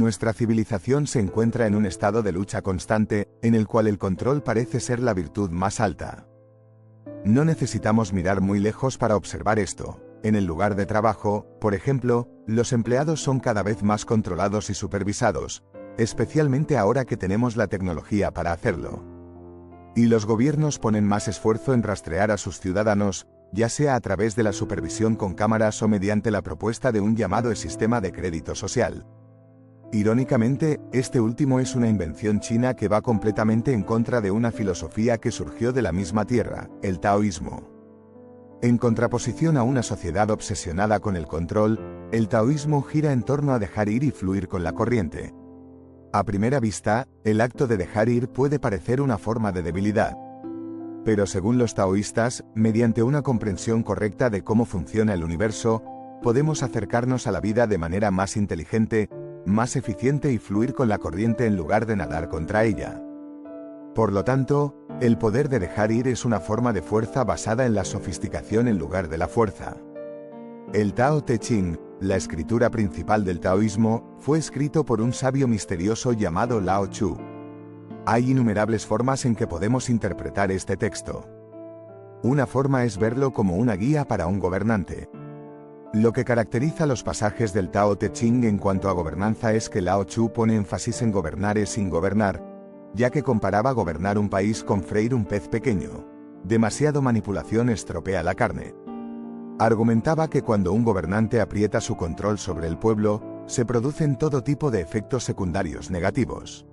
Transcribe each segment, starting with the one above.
Nuestra civilización se encuentra en un estado de lucha constante, en el cual el control parece ser la virtud más alta. No necesitamos mirar muy lejos para observar esto. En el lugar de trabajo, por ejemplo, los empleados son cada vez más controlados y supervisados, especialmente ahora que tenemos la tecnología para hacerlo. Y los gobiernos ponen más esfuerzo en rastrear a sus ciudadanos, ya sea a través de la supervisión con cámaras o mediante la propuesta de un llamado sistema de crédito social. Irónicamente, este último es una invención china que va completamente en contra de una filosofía que surgió de la misma tierra, el taoísmo. En contraposición a una sociedad obsesionada con el control, el taoísmo gira en torno a dejar ir y fluir con la corriente. A primera vista, el acto de dejar ir puede parecer una forma de debilidad. Pero según los taoístas, mediante una comprensión correcta de cómo funciona el universo, podemos acercarnos a la vida de manera más inteligente, más eficiente y fluir con la corriente en lugar de nadar contra ella. Por lo tanto, el poder de dejar ir es una forma de fuerza basada en la sofisticación en lugar de la fuerza. El Tao Te Ching, la escritura principal del taoísmo, fue escrito por un sabio misterioso llamado Lao Tzu. Hay innumerables formas en que podemos interpretar este texto. Una forma es verlo como una guía para un gobernante. Lo que caracteriza los pasajes del Tao Te Ching en cuanto a gobernanza es que Lao Tzu pone énfasis en gobernar sin gobernar, ya que comparaba gobernar un país con freír un pez pequeño. Demasiado manipulación estropea la carne. Argumentaba que cuando un gobernante aprieta su control sobre el pueblo, se producen todo tipo de efectos secundarios negativos.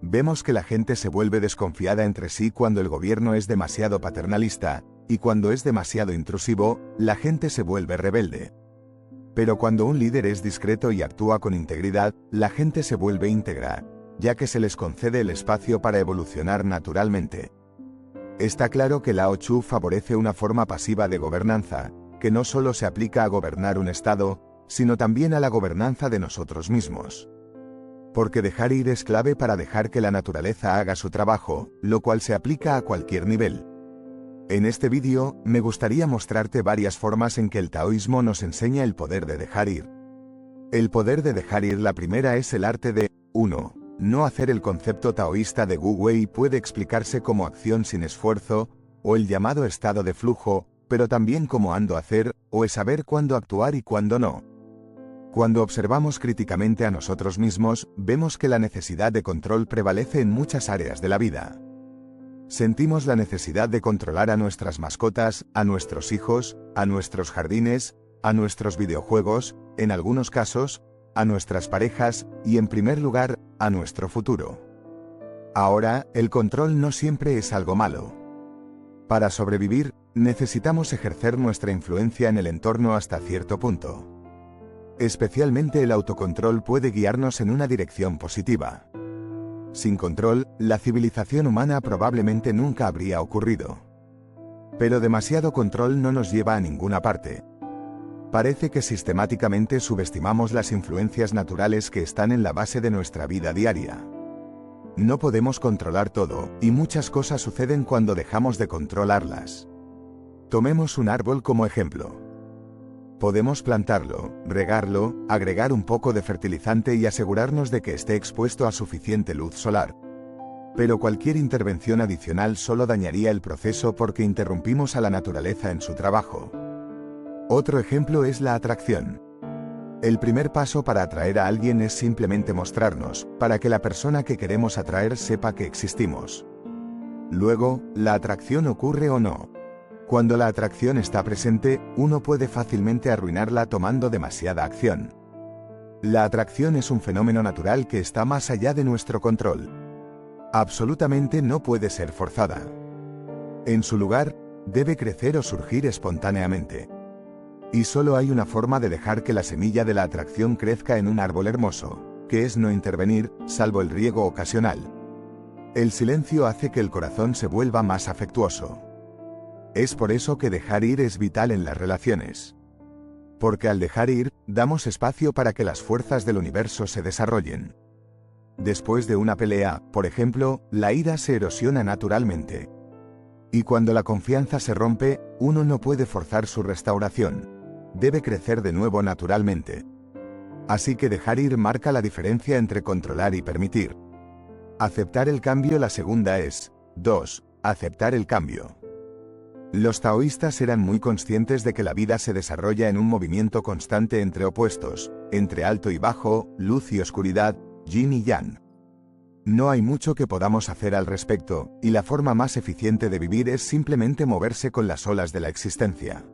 Vemos que la gente se vuelve desconfiada entre sí cuando el gobierno es demasiado paternalista, y cuando es demasiado intrusivo, la gente se vuelve rebelde. Pero cuando un líder es discreto y actúa con integridad, la gente se vuelve íntegra, ya que se les concede el espacio para evolucionar naturalmente. Está claro que Lao Tzu favorece una forma pasiva de gobernanza, que no solo se aplica a gobernar un estado, sino también a la gobernanza de nosotros mismos. Porque dejar ir es clave para dejar que la naturaleza haga su trabajo, lo cual se aplica a cualquier nivel. En este vídeo, me gustaría mostrarte varias formas en que el taoísmo nos enseña el poder de dejar ir. El poder de dejar ir, la primera es el arte de 1. No hacer. El concepto taoísta de Wu Wei puede explicarse como acción sin esfuerzo, o el llamado estado de flujo, pero también como ando hacer, o es saber cuándo actuar y cuándo no. Cuando observamos críticamente a nosotros mismos, vemos que la necesidad de control prevalece en muchas áreas de la vida. Sentimos la necesidad de controlar a nuestras mascotas, a nuestros hijos, a nuestros jardines, a nuestros videojuegos, en algunos casos, a nuestras parejas, y en primer lugar, a nuestro futuro. Ahora, el control no siempre es algo malo. Para sobrevivir, necesitamos ejercer nuestra influencia en el entorno hasta cierto punto. Especialmente el autocontrol puede guiarnos en una dirección positiva. Sin control, la civilización humana probablemente nunca habría ocurrido. Pero demasiado control no nos lleva a ninguna parte. Parece que sistemáticamente subestimamos las influencias naturales que están en la base de nuestra vida diaria. No podemos controlar todo, y muchas cosas suceden cuando dejamos de controlarlas. Tomemos un árbol como ejemplo. Podemos plantarlo, regarlo, agregar un poco de fertilizante y asegurarnos de que esté expuesto a suficiente luz solar. Pero cualquier intervención adicional solo dañaría el proceso porque interrumpimos a la naturaleza en su trabajo. Otro ejemplo es la atracción. El primer paso para atraer a alguien es simplemente mostrarnos, para que la persona que queremos atraer sepa que existimos. Luego, la atracción ocurre o no. Cuando la atracción está presente, uno puede fácilmente arruinarla tomando demasiada acción. La atracción es un fenómeno natural que está más allá de nuestro control. Absolutamente no puede ser forzada. En su lugar, debe crecer o surgir espontáneamente. Y solo hay una forma de dejar que la semilla de la atracción crezca en un árbol hermoso, que es no intervenir, salvo el riego ocasional. El silencio hace que el corazón se vuelva más afectuoso. Es por eso que dejar ir es vital en las relaciones. Porque al dejar ir, damos espacio para que las fuerzas del universo se desarrollen. Después de una pelea, por ejemplo, la ira se erosiona naturalmente. Y cuando la confianza se rompe, uno no puede forzar su restauración. Debe crecer de nuevo naturalmente. Así que dejar ir marca la diferencia entre controlar y permitir. Aceptar el cambio. La segunda es 2. Aceptar el cambio. Los taoístas eran muy conscientes de que la vida se desarrolla en un movimiento constante entre opuestos, entre alto y bajo, luz y oscuridad, yin y yang. No hay mucho que podamos hacer al respecto, y la forma más eficiente de vivir es simplemente moverse con las olas de la existencia.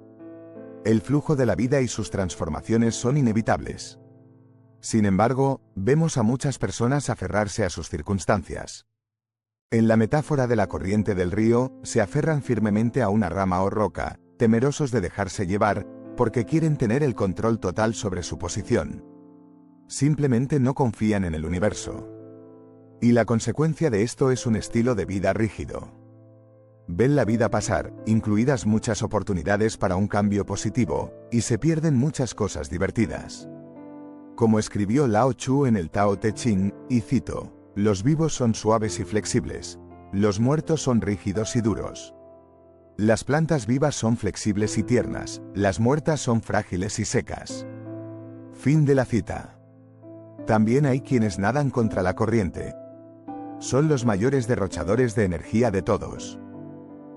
El flujo de la vida y sus transformaciones son inevitables. Sin embargo, vemos a muchas personas aferrarse a sus circunstancias. En la metáfora de la corriente del río, se aferran firmemente a una rama o roca, temerosos de dejarse llevar, porque quieren tener el control total sobre su posición. Simplemente no confían en el universo. Y la consecuencia de esto es un estilo de vida rígido. Ven la vida pasar, incluidas muchas oportunidades para un cambio positivo, y se pierden muchas cosas divertidas. Como escribió Lao Tzu en el Tao Te Ching, y cito, los vivos son suaves y flexibles, los muertos son rígidos y duros. Las plantas vivas son flexibles y tiernas, las muertas son frágiles y secas. Fin de la cita. También hay quienes nadan contra la corriente. Son los mayores derrochadores de energía de todos.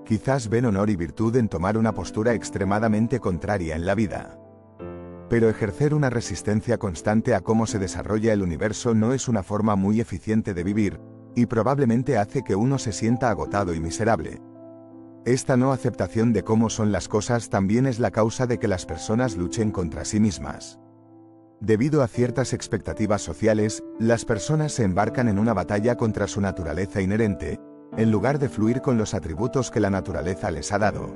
Quizás ven honor y virtud en tomar una postura extremadamente contraria en la vida. Pero ejercer una resistencia constante a cómo se desarrolla el universo no es una forma muy eficiente de vivir, y probablemente hace que uno se sienta agotado y miserable. Esta no aceptación de cómo son las cosas también es la causa de que las personas luchen contra sí mismas. Debido a ciertas expectativas sociales, las personas se embarcan en una batalla contra su naturaleza inherente, en lugar de fluir con los atributos que la naturaleza les ha dado.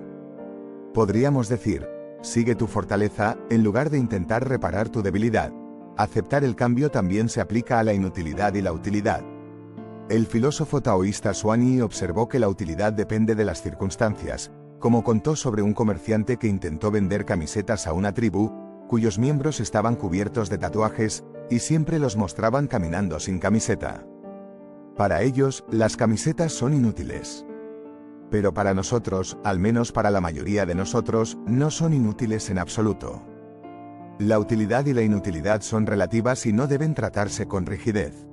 Podríamos decir, sigue tu fortaleza, en lugar de intentar reparar tu debilidad. Aceptar el cambio también se aplica a la inutilidad y la utilidad. El filósofo taoísta Xuanyi observó que la utilidad depende de las circunstancias, como contó sobre un comerciante que intentó vender camisetas a una tribu, cuyos miembros estaban cubiertos de tatuajes, y siempre los mostraban caminando sin camiseta. Para ellos, las camisetas son inútiles. Pero para nosotros, al menos para la mayoría de nosotros, no son inútiles en absoluto. La utilidad y la inutilidad son relativas y no deben tratarse con rigidez.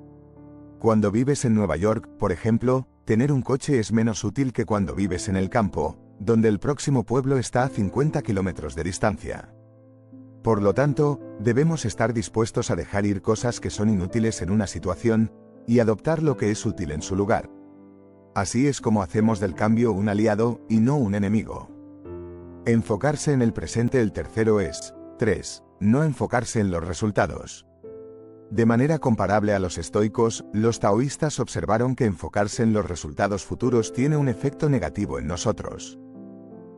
Cuando vives en Nueva York, por ejemplo, tener un coche es menos útil que cuando vives en el campo, donde el próximo pueblo está a 50 kilómetros de distancia. Por lo tanto, debemos estar dispuestos a dejar ir cosas que son inútiles en una situación, y adoptar lo que es útil en su lugar. Así es como hacemos del cambio un aliado, y no un enemigo. Enfocarse en el presente. El tercero es 3. No enfocarse en los resultados. De manera comparable a los estoicos, los taoístas observaron que enfocarse en los resultados futuros tiene un efecto negativo en nosotros.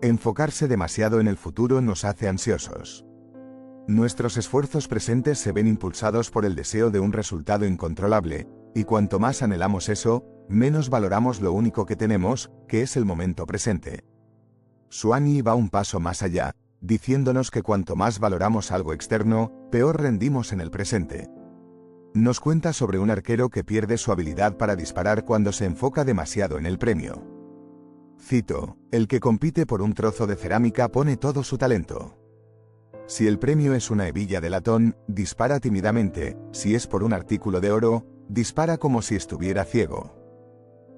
Enfocarse demasiado en el futuro nos hace ansiosos. Nuestros esfuerzos presentes se ven impulsados por el deseo de un resultado incontrolable, y cuanto más anhelamos eso, menos valoramos lo único que tenemos, que es el momento presente. Xuanyi va un paso más allá, diciéndonos que cuanto más valoramos algo externo, peor rendimos en el presente. Nos cuenta sobre un arquero que pierde su habilidad para disparar cuando se enfoca demasiado en el premio. Cito, el que compite por un trozo de cerámica pone todo su talento. Si el premio es una hebilla de latón, dispara tímidamente, si es por un artículo de oro, dispara como si estuviera ciego.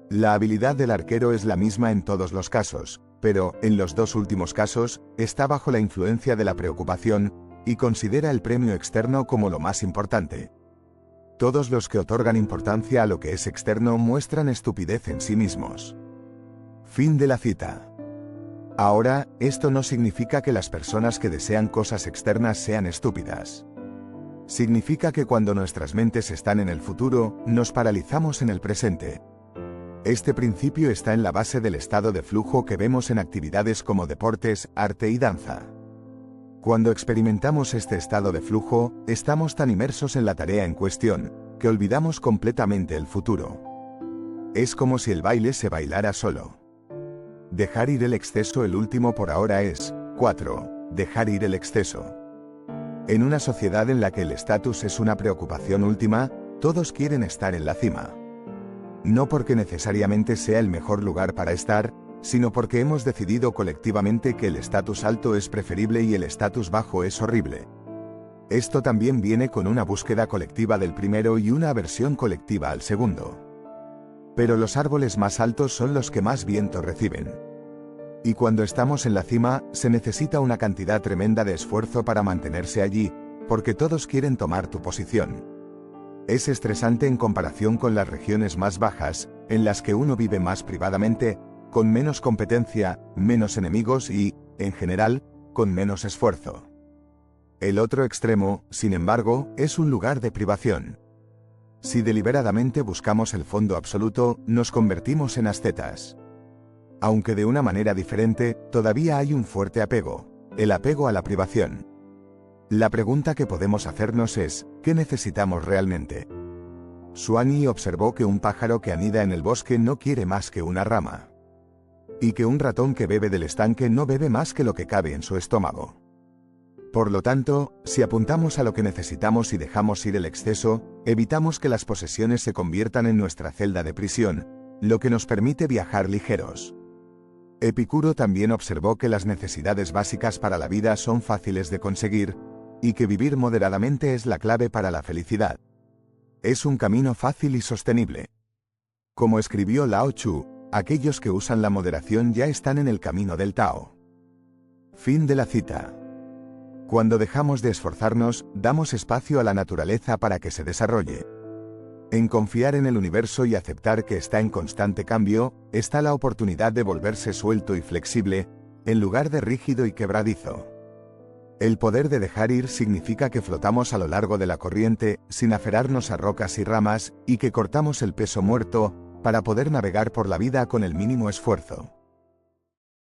La habilidad del arquero es la misma en todos los casos, pero, en los dos últimos casos, está bajo la influencia de la preocupación, y considera el premio externo como lo más importante. Todos los que otorgan importancia a lo que es externo muestran estupidez en sí mismos. Fin de la cita. Ahora, esto no significa que las personas que desean cosas externas sean estúpidas. Significa que cuando nuestras mentes están en el futuro, nos paralizamos en el presente. Este principio está en la base del estado de flujo que vemos en actividades como deportes, arte y danza. Cuando experimentamos este estado de flujo, estamos tan inmersos en la tarea en cuestión, que olvidamos completamente el futuro. Es como si el baile se bailara solo. Dejar ir el exceso. El último por ahora es 4. Dejar ir el exceso. En una sociedad en la que el estatus es una preocupación última, todos quieren estar en la cima. No porque necesariamente sea el mejor lugar para estar, sino porque hemos decidido colectivamente que el estatus alto es preferible y el estatus bajo es horrible. Esto también viene con una búsqueda colectiva del primero y una aversión colectiva al segundo. Pero los árboles más altos son los que más viento reciben. Y cuando estamos en la cima, se necesita una cantidad tremenda de esfuerzo para mantenerse allí, porque todos quieren tomar tu posición. Es estresante en comparación con las regiones más bajas, en las que uno vive más privadamente, con menos competencia, menos enemigos y, en general, con menos esfuerzo. El otro extremo, sin embargo, es un lugar de privación. Si deliberadamente buscamos el fondo absoluto, nos convertimos en ascetas. Aunque de una manera diferente, todavía hay un fuerte apego, el apego a la privación. La pregunta que podemos hacernos es, ¿qué necesitamos realmente? Swanee observó que un pájaro que anida en el bosque no quiere más que una rama. Y que un ratón que bebe del estanque no bebe más que lo que cabe en su estómago. Por lo tanto, si apuntamos a lo que necesitamos y dejamos ir el exceso, evitamos que las posesiones se conviertan en nuestra celda de prisión, lo que nos permite viajar ligeros. Epicuro también observó que las necesidades básicas para la vida son fáciles de conseguir, y que vivir moderadamente es la clave para la felicidad. Es un camino fácil y sostenible. Como escribió Lao Tzu, aquellos que usan la moderación ya están en el camino del Tao. Fin de la cita. Cuando dejamos de esforzarnos, damos espacio a la naturaleza para que se desarrolle. En confiar en el universo y aceptar que está en constante cambio, está la oportunidad de volverse suelto y flexible, en lugar de rígido y quebradizo. El poder de dejar ir significa que flotamos a lo largo de la corriente, sin aferrarnos a rocas y ramas, y que cortamos el peso muerto, para poder navegar por la vida con el mínimo esfuerzo.